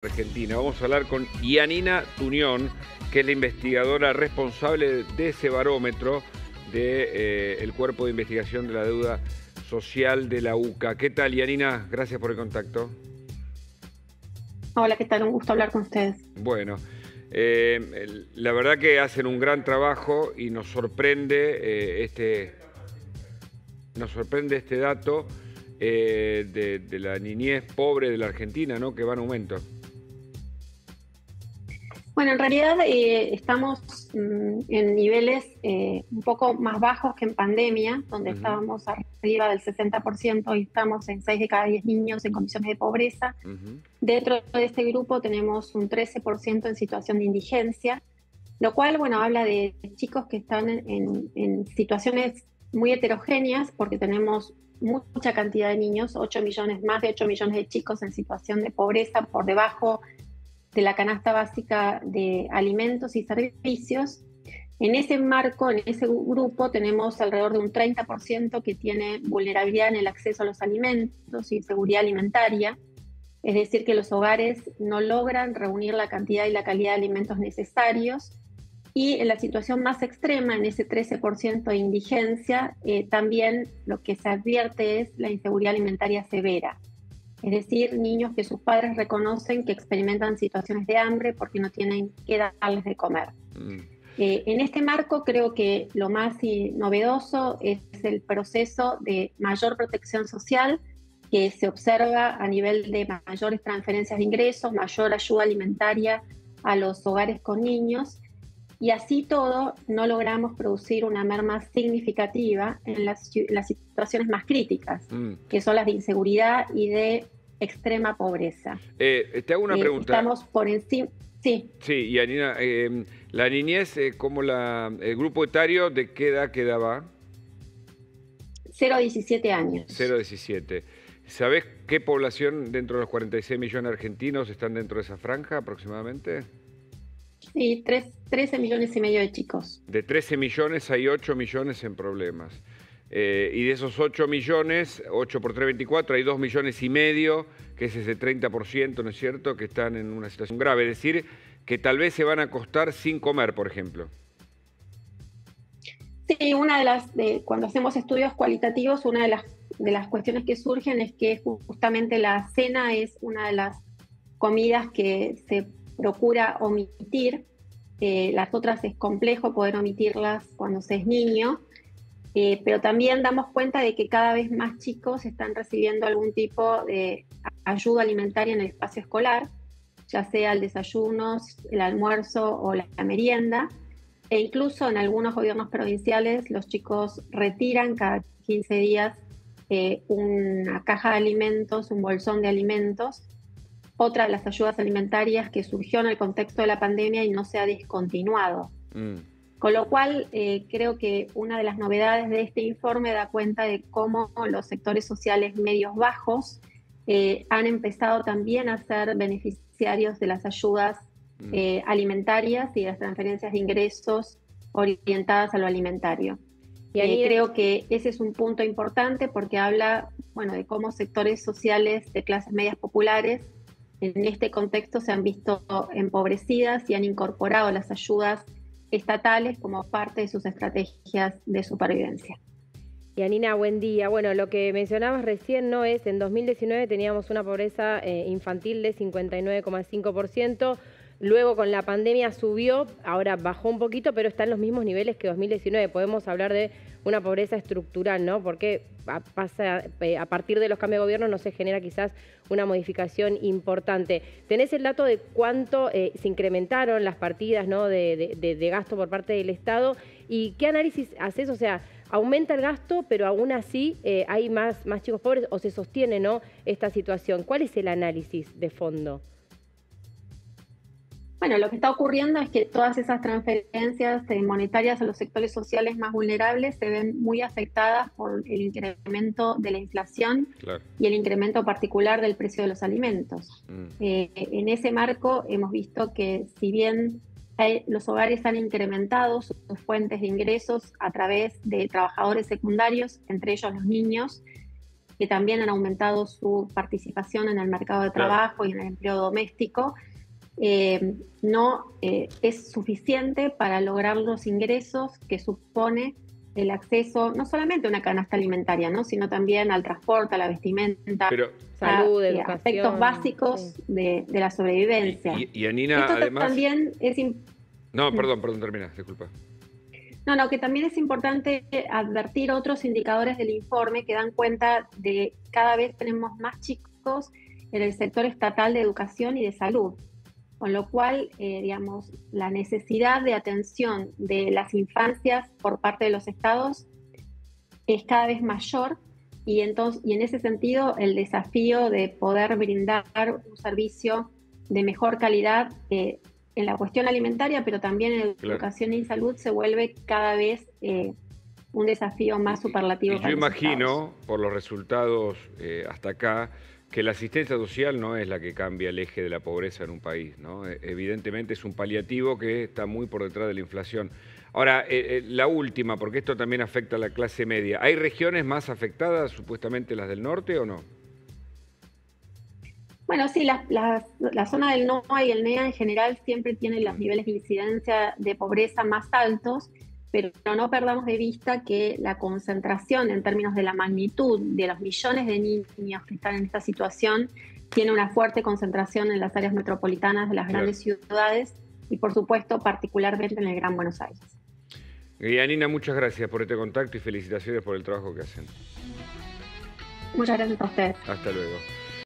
Argentina. Vamos a hablar con Yanina Tuñón, que es la investigadora responsable de ese barómetro del Cuerpo de Investigación de la Deuda Social de la UCA. ¿Qué tal, Yanina? Gracias por el contacto. Hola, ¿qué tal? Un gusto hablar con ustedes. Bueno, la verdad que hacen un gran trabajo y nos sorprende este dato de la niñez pobre de la Argentina, ¿no? Que va en aumento. Bueno, en realidad estamos en niveles un poco más bajos que en pandemia, donde estábamos arriba del 60% y estamos en 6 de cada 10 niños en condiciones de pobreza. Dentro de este grupo tenemos un 13% en situación de indigencia, lo cual, bueno, habla de chicos que están en situaciones muy heterogéneas, porque tenemos mucha cantidad de niños, 8 millones, más de 8 millones de chicos en situación de pobreza por debajo de la canasta básica de alimentos y servicios. En ese marco, en ese grupo, tenemos alrededor de un 30% que tiene vulnerabilidad en el acceso a los alimentos y seguridad alimentaria, es decir, que los hogares no logran reunir la cantidad y la calidad de alimentos necesarios. Y en la situación más extrema, en ese 13% de indigencia, también lo que se advierte es la inseguridad alimentaria severa. Es decir, niños que sus padres reconocen que experimentan situaciones de hambre porque no tienen que darles de comer. En este marco creo que lo más novedoso es el proceso de mayor protección social que se observa a nivel de mayores transferencias de ingresos, mayor ayuda alimentaria a los hogares con niños, y así todo no logramos producir una merma significativa en las situaciones más críticas, que son las de inseguridad y de extrema pobreza. Te hago una pregunta. Estamos por encima. Sí. Sí, Yanina, la niñez, como el grupo etario, ¿de qué edad quedaba? 0 a 17 años. 0 a 17. ¿Sabés qué población dentro de los 46 millones de argentinos están dentro de esa franja aproximadamente? Sí, 13 millones y medio de chicos. De 13 millones hay 8 millones en problemas. Y de esos 8 millones, 8 por 3, 24, hay 2 millones y medio, que es ese 30%, ¿no es cierto?, que están en una situación grave. Es decir, que tal vez se van a acostar sin comer, por ejemplo. Sí, cuando hacemos estudios cualitativos, una de las cuestiones que surgen es que justamente la cena es una de las comidas que se procura omitir. Las otras es complejo poder omitirlas cuando se es niño, pero también damos cuenta de que cada vez más chicos están recibiendo algún tipo de ayuda alimentaria en el espacio escolar, ya sea el desayuno, el almuerzo o la merienda, e incluso en algunos gobiernos provinciales los chicos retiran cada 15 días una caja de alimentos, un bolsón de alimentos. Otra de las ayudas alimentarias que surgió en el contexto de la pandemia y no se ha descontinuado. Con lo cual, creo que una de las novedades de este informe da cuenta de cómo los sectores sociales medios bajos han empezado también a ser beneficiarios de las ayudas alimentarias y de las transferencias de ingresos orientadas a lo alimentario. Y creo que ese es un punto importante porque habla, bueno, de cómo sectores sociales de clases medias populares en este contexto se han visto empobrecidas y han incorporado las ayudas estatales como parte de sus estrategias de supervivencia. Yanina, buen día. Bueno, lo que mencionabas recién no es, en 2019 teníamos una pobreza infantil de 59,5%, luego con la pandemia subió, ahora bajó un poquito, pero está en los mismos niveles que 2019. Podemos hablar de una pobreza estructural, ¿no? Porque a partir de los cambios de gobierno no se genera quizás una modificación importante. ¿Tenés el dato de cuánto se incrementaron las partidas, ¿no?, de gasto por parte del Estado? ¿Y qué análisis haces? O sea, ¿aumenta el gasto, pero aún así hay más chicos pobres o se sostiene, ¿no?, esta situación? ¿Cuál es el análisis de fondo? Bueno, lo que está ocurriendo es que todas esas transferencias monetarias a los sectores sociales más vulnerables se ven muy afectadas por el incremento de la inflación. Claro. Y el incremento particular del precio de los alimentos. En ese marco hemos visto que si bien los hogares han incrementado sus fuentes de ingresos a través de trabajadores secundarios, entre ellos los niños, que también han aumentado su participación en el mercado de trabajo y en el empleo doméstico, no es suficiente para lograr los ingresos que supone el acceso no solamente a una canasta alimentaria, ¿no? sino también al transporte, a la vestimenta, salud, educación, aspectos básicos de la sobrevivencia. Y Yanina, esto además... también es... No, perdón, termina, disculpa. No, que también es importante advertir otros indicadores del informe que dan cuenta de cada vez tenemos más chicos en el sector estatal de educación y de salud, con lo cual, digamos, la necesidad de atención de las infancias por parte de los estados es cada vez mayor y en ese sentido el desafío de poder brindar un servicio de mejor calidad en la cuestión alimentaria, pero también en educación y salud se vuelve cada vez un desafío más superlativo. Y yo imagino, por los resultados hasta acá, que la asistencia social no es la que cambia el eje de la pobreza en un país, ¿no? Evidentemente es un paliativo que está muy por detrás de la inflación. Ahora, la última, porque esto también afecta a la clase media. ¿Hay regiones más afectadas, supuestamente las del norte, o no? Bueno, sí, la zona del NOA y el NEA en general siempre tienen los niveles de incidencia de pobreza más altos, pero no perdamos de vista que la concentración en términos de la magnitud de los millones de niños que están en esta situación tiene una fuerte concentración en las áreas metropolitanas de las grandes ciudades y, por supuesto, particularmente en el Gran Buenos Aires. Yanina, muchas gracias por este contacto y felicitaciones por el trabajo que hacen. Muchas gracias a ustedes. Hasta luego.